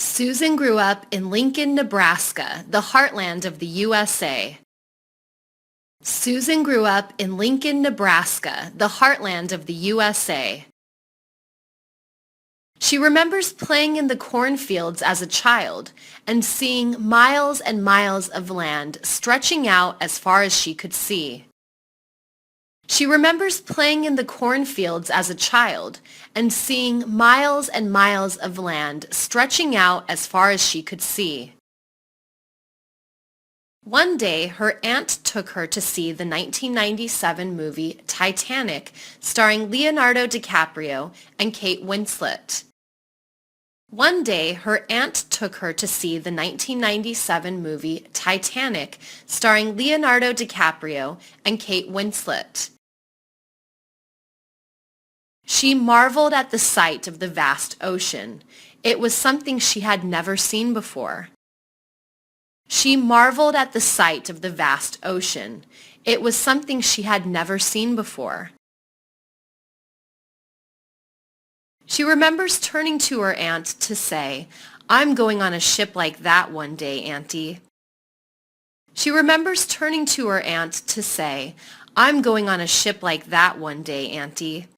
Susan grew up in Lincoln, Nebraska, the heartland of the USA. Susan grew up in Lincoln, Nebraska, the heartland of the USA. She remembers playing in the cornfields as a child and seeing miles and miles of land stretching out as far as she could see. She remembers playing in the cornfields as a child and seeing miles and miles of land stretching out as far as she could see. One day, her aunt took her to see the 1997 movie Titanic, starring Leonardo DiCaprio and Kate Winslet. One day, her aunt took her to see the 1997 movie Titanic, starring Leonardo DiCaprio and Kate Winslet. She marveled at the sight of the vast ocean. It was something she had never seen before. She marveled at the sight of the vast ocean. It was something she had never seen before. She remembers turning to her aunt to say, "I'm going on a ship like that one day, Auntie." She remembers turning to her aunt to say, "I'm going on a ship like that one day, Auntie."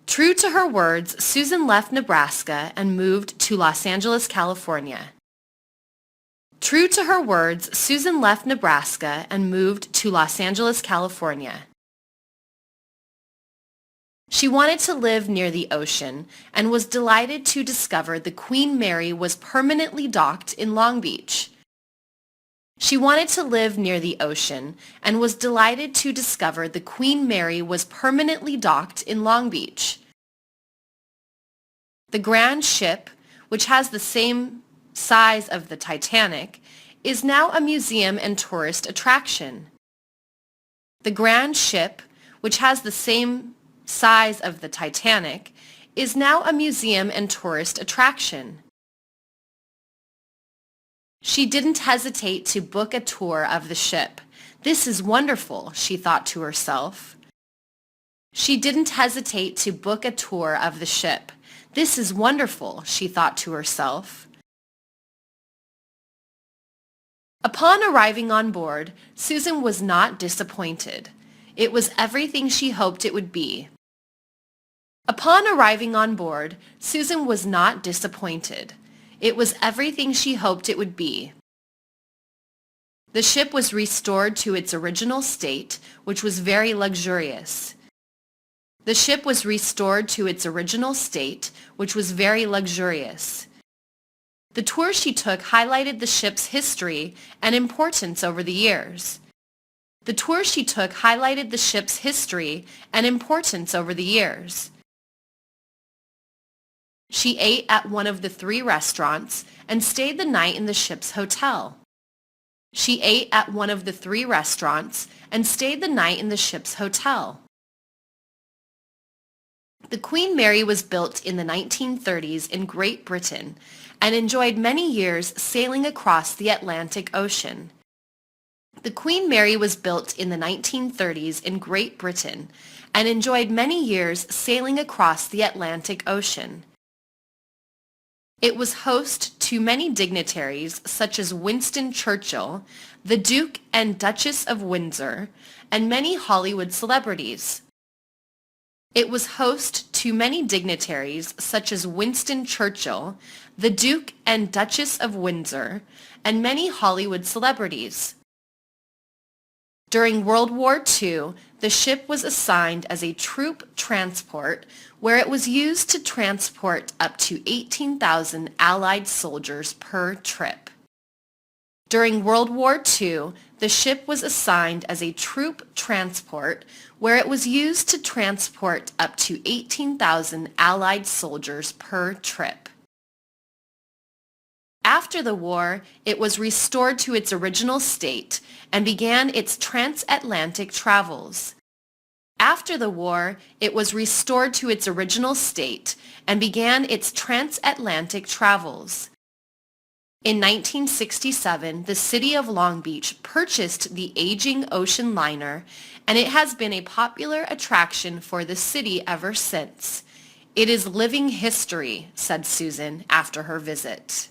True to her words, Susan left Nebraska and moved to Los Angeles, California. True to her words, Susan left Nebraska and moved to Los Angeles, California. She wanted to live near the ocean and was delighted to discover the Queen Mary was permanently docked in Long Beach. She wanted to live near the ocean and was delighted to discover the Queen Mary was permanently docked in Long Beach. The grand ship, which has the same size of the Titanic, is now a museum and tourist attraction. The grand ship, which has the same size of the Titanic, is now a museum and tourist attraction. She didn't hesitate to book a tour of the ship. "This is wonderful," she thought to herself. She didn't hesitate to book a tour of the ship. "This is wonderful," she thought to herself. Upon arriving on board, Susan was not disappointed. It was everything she hoped it would be. Upon arriving on board, Susan was not disappointed. It was everything she hoped it would be. The ship was restored to its original state, which was very luxurious. The ship was restored to its original state, which was very luxurious. The tour she took highlighted the ship's history and importance over the years. The tour she took highlighted the ship's history and importance over the years. She ate at one of the 3 restaurants and stayed the night in the ship's hotel. She ate at one of the 3 restaurants and stayed the night in the ship's hotel. The Queen Mary was built in the 1930s in Great Britain and enjoyed many years sailing across the Atlantic Ocean. The Queen Mary was built in the 1930s in Great Britain and enjoyed many years sailing across the Atlantic Ocean. It was host to many dignitaries such as Winston Churchill, the Duke and Duchess of Windsor, and many Hollywood celebrities. It was host to many dignitaries such as Winston Churchill, the Duke and Duchess of Windsor, and many Hollywood celebrities. During World War II, the ship was assigned as a troop transport where it was used to transport up to 18,000 Allied soldiers per trip. During World War II, the ship was assigned as a troop transport where it was used to transport up to 18,000 Allied soldiers per trip. After the war, it was restored to its original state and began its transatlantic travels. After the war, it was restored to its original state and began its transatlantic travels. In 1967, the city of Long Beach purchased the aging ocean liner, and it has been a popular attraction for the city ever since. It is living history, said Susan after her visit.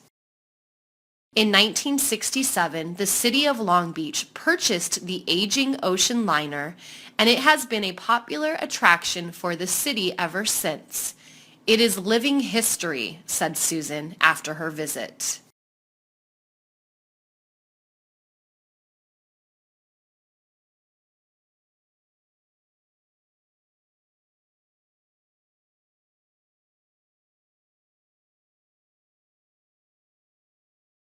In 1967, the city of Long Beach purchased the aging ocean liner, and it has been a popular attraction for the city ever since. It is living history, said Susan after her visit.